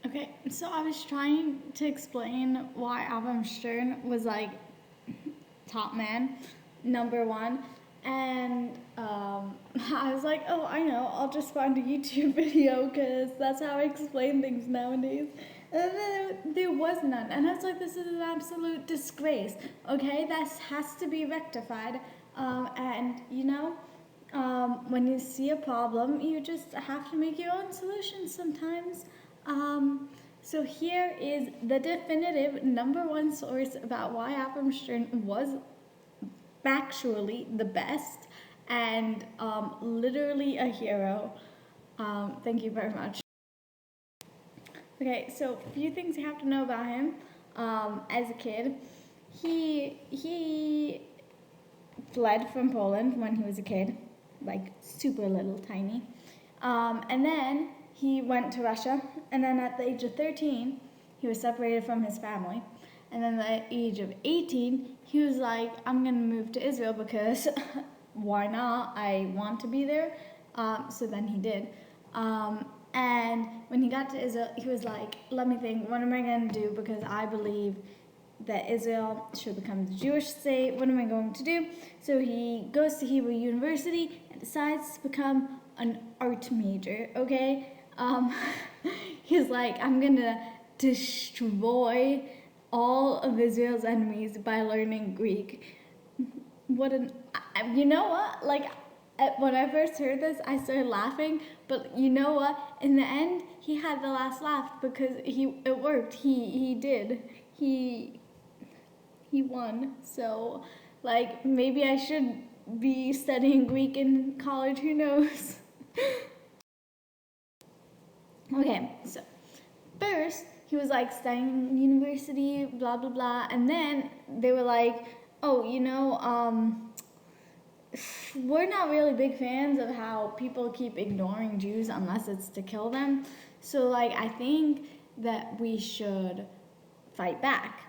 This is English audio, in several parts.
Okay, so I was trying to explain why Avraham was like top man, number one, and I was like, oh, I know, I'll just find a YouTube video because that's how I explain things nowadays. And then there was none, and I was like, this is an absolute disgrace. Okay, that has to be rectified, and when you see a problem, you just have to make your own solutions sometimes. So here is the definitive number one source about why Avram Stern was factually the best and literally a hero. Thank you very much. Okay, so a few things you have to know about him. As a kid, he fled from Poland when he was a kid, like super little, tiny. And then he went to Russia, and then at the age of 13, he was separated from his family. And then at the age of 18, he was like, I'm gonna move to Israel because why not? I want to be there. So then he did. And when he got to Israel, he was like, let me think, what am I gonna do? Because I believe that Israel should become the Jewish state. What am I going to do? So he goes to Hebrew University and decides to become an art major, okay? He's like, I'm gonna destroy all of Israel's enemies by learning Greek. You know what? Like, when I first heard this, I started laughing, but you know what? In the end, he had the last laugh because it worked. He did. He won. So, like, maybe I should be studying Greek in college. Who knows? Okay, so first he was like studying university, blah blah blah, and then they were like, oh, we're not really big fans of how people keep ignoring Jews unless it's to kill them. So like I think that we should fight back.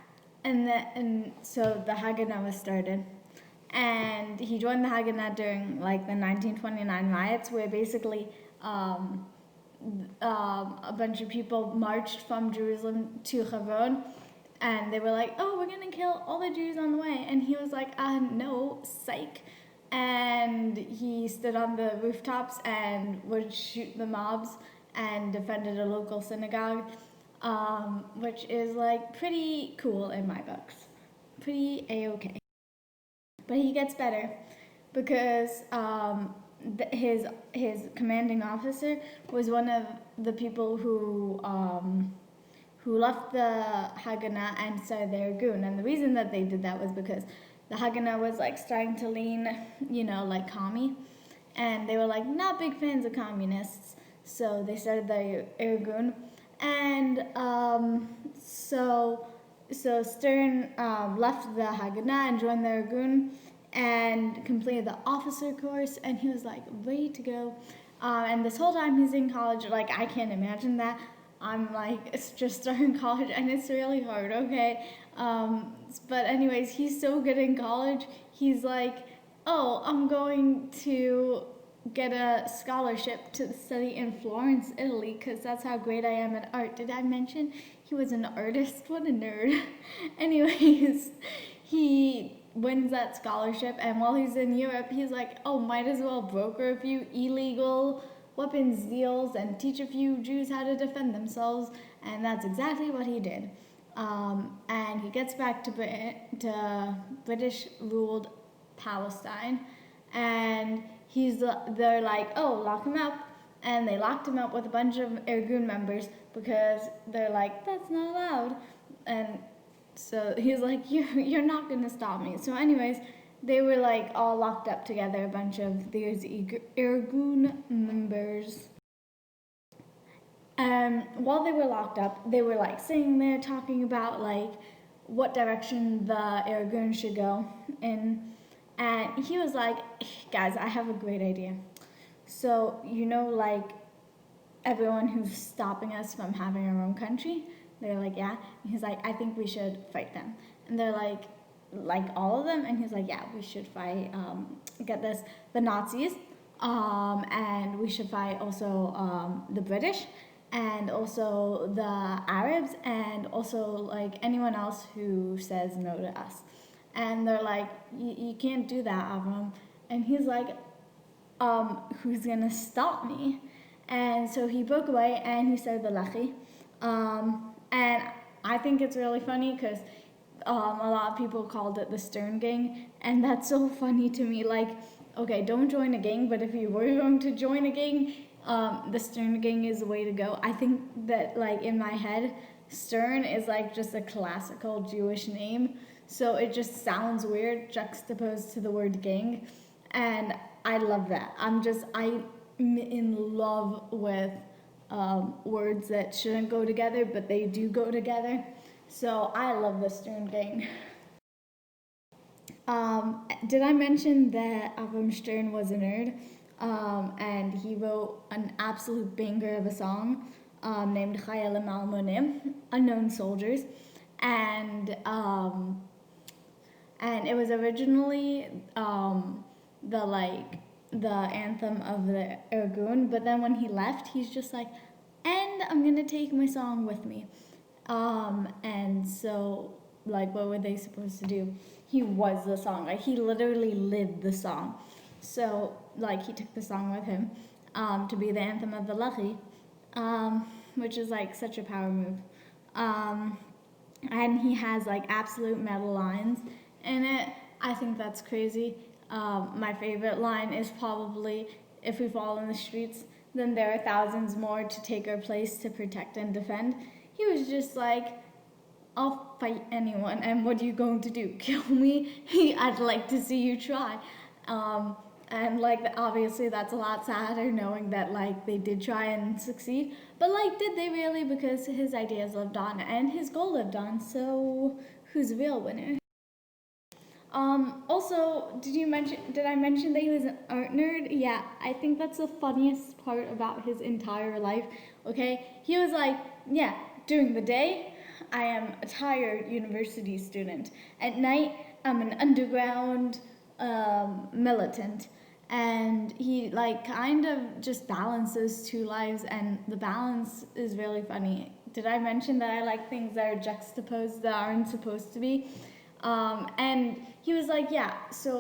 And so the Haganah was started. And he joined the Haganah during like the 1929 riots where basically a bunch of people marched from Jerusalem to Hebron, and they were like, oh, we're gonna kill all the Jews on the way. And he was like, no, psych. And he stood on the rooftops and would shoot the mobs and defended a local synagogue, which is like pretty cool in my books. Pretty A-okay. But he gets better because his commanding officer was one of the people who left the Haganah and started the Irgun. And the reason that they did that was because the Haganah was like starting to lean, like commie. And they were like not big fans of communists. So they started the Irgun. And so Stern left the Haganah and joined the Irgun and completed the officer course, and he was like ready to go. And this whole time he's in college, like I can't imagine that. I'm like, it's just starting college and it's really hard, okay? But anyways, he's so good in college. He's like, oh, I'm going to get a scholarship to study in Florence, Italy, because that's how great I am at art. Did I mention he was an artist? What a nerd. Anyways, he wins that scholarship, and while he's in Europe, he's like, oh, might as well broker a few illegal weapons deals and teach a few Jews how to defend themselves, and that's exactly what he did. And he gets back to British-ruled Palestine, and they're like, oh, lock him up. And they locked him up with a bunch of Irgun members because they're like, that's not allowed. And so he's like, you're not going to stop me. So anyways, they were like all locked up together, a bunch of these Irgun members. And while they were locked up, they were like sitting there talking about like what direction the Irgun should go in. And he was like, guys, I have a great idea. So, like everyone who's stopping us from having our own country, they're like, yeah. And he's like, I think we should fight them. And they're like all of them? And he's like, yeah, we should fight, get this, the Nazis, and we should fight also the British. and also the Arabs, and also like anyone else who says no to us. And they're like, you can't do that, Avram. And he's like, who's gonna stop me? And so he broke away and he said the lachi. And I think it's really funny because a lot of people called it the Stern Gang, and that's so funny to me. Like, okay, don't join a gang, but if you were going to join a gang, the Stern Gang is the way to go. I think that, like, in my head, Stern is like just a classical Jewish name, so it just sounds weird juxtaposed to the word gang, and I love that. I'm in love with words that shouldn't go together, but they do go together. So I love the Stern Gang. Did I mention that Avram Stern was a nerd? And he wrote an absolute banger of a song named Chayalim Almonim, Unknown Soldiers. And it was originally the anthem of the Irgun, but then when he left, he's just like, and I'm gonna take my song with me. And so, like, what were they supposed to do? He was the song. Like, he literally lived the song. So, like, he took the song with him to be the anthem of the Lachi, which is, like, such a power move. And he has, like, absolute metal lines in it. I think that's crazy. My favorite line is probably, if we fall in the streets, then there are thousands more to take our place to protect and defend. He was just like, I'll fight anyone, and what are you going to do? Kill me? I'd like to see you try. And like, obviously that's a lot sadder knowing that like they did try and succeed, but like, did they really? Because his ideas lived on and his goal lived on, so who's the real winner? Also, did I mention that he was an art nerd? Yeah, I think that's the funniest part about his entire life, okay? He was like, yeah, during the day, I am a tired university student. At night, I'm an underground militant. And he like kind of just balanced those two lives, and the balance is really funny. Did I mention that I like things that are juxtaposed that aren't supposed to be? And he was like, yeah, so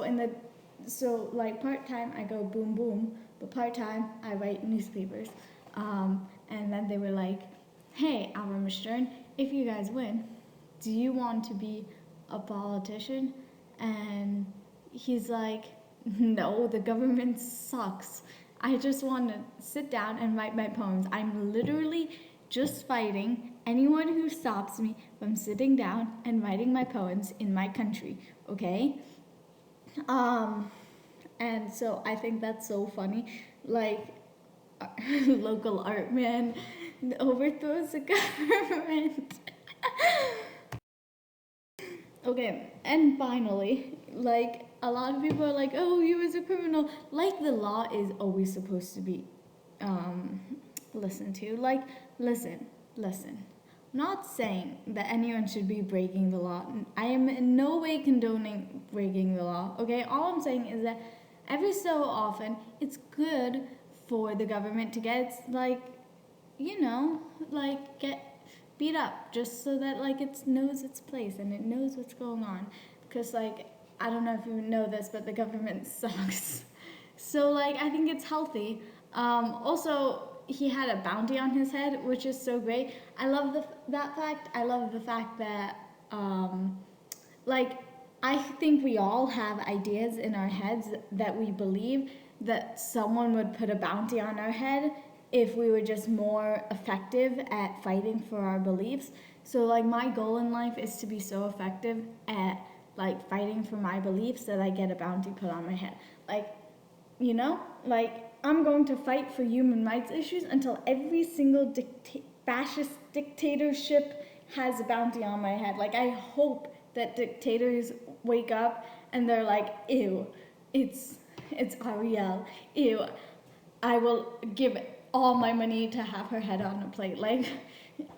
like part-time I go boom boom, but part-time I write newspapers. And then they were like, hey, Avram Stern, if you guys win, do you want to be a politician? And he's like, no, the government sucks. I just want to sit down and write my poems. I'm literally just fighting anyone who stops me from sitting down and writing my poems in my country, okay? And so I think that's so funny. Like, local art man overthrows the government. Okay, and finally, like, a lot of people are like, oh, he was a criminal. Like, the law is always supposed to be listened to. Like, listen. I'm not saying that anyone should be breaking the law. I am in no way condoning breaking the law, okay? All I'm saying is that every so often, it's good for the government to get, like, get beat up just so that, like, it knows its place and it knows what's going on. Because, like, I don't know if you know this, but the government sucks. So, like, I think it's healthy. Also, he had a bounty on his head, which is so great. I love that fact. I love the fact that, like, I think we all have ideas in our heads that we believe that someone would put a bounty on our head if we were just more effective at fighting for our beliefs. So, like, my goal in life is to be so effective at, like, fighting for my beliefs that I get a bounty put on my head. Like, like, I'm going to fight for human rights issues until every single fascist dictatorship has a bounty on my head. Like, I hope that dictators wake up and they're like, ew, it's Ariel. Ew, I will give all my money to have her head on a plate. Like,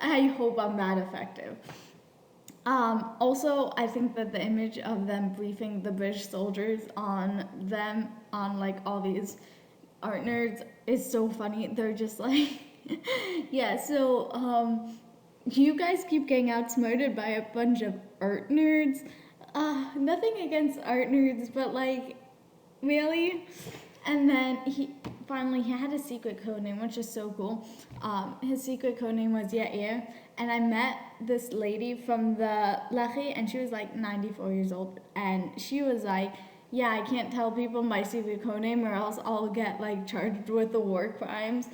I hope I'm that effective. Also, I think that the image of them briefing the British soldiers on like all these art nerds is so funny. They're just like, Yeah, so you guys keep getting outsmarted by a bunch of art nerds. Nothing against art nerds, but like, really? And then he had a secret code name, which is so cool. His secret code name was Yair, and I met this lady from the Lechi, and she was like 94 years old, and she was like, "Yeah, I can't tell people my secret code name, or else I'll get like charged with the war crimes."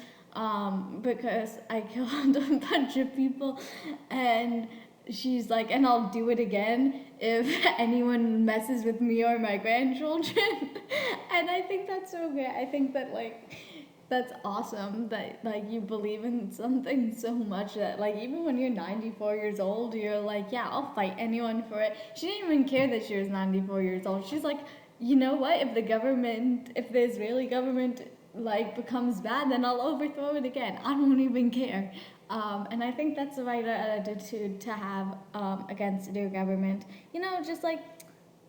Because I killed a bunch of people, and she's like, and I'll do it again if anyone messes with me or my grandchildren. And I think that's so great. I think that like that's awesome that like you believe in something so much that like even when you're 94 years old, you're like, yeah, I'll fight anyone for it. She didn't even care that she was 94 years old. She's like, you know what, if the Israeli government like becomes bad, then I'll overthrow it again. I don't even care. And I think that's the right attitude to have against your government. You know, just like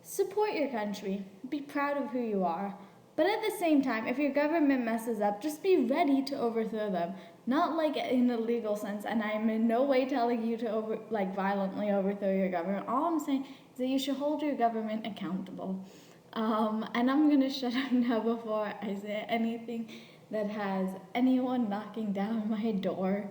support your country, be proud of who you are. But at the same time, if your government messes up, just be ready to overthrow them. Not like in a legal sense, and I'm in no way telling you to violently overthrow your government. All I'm saying is that you should hold your government accountable. And I'm gonna shut up now before I say anything that has anyone knocking down my door.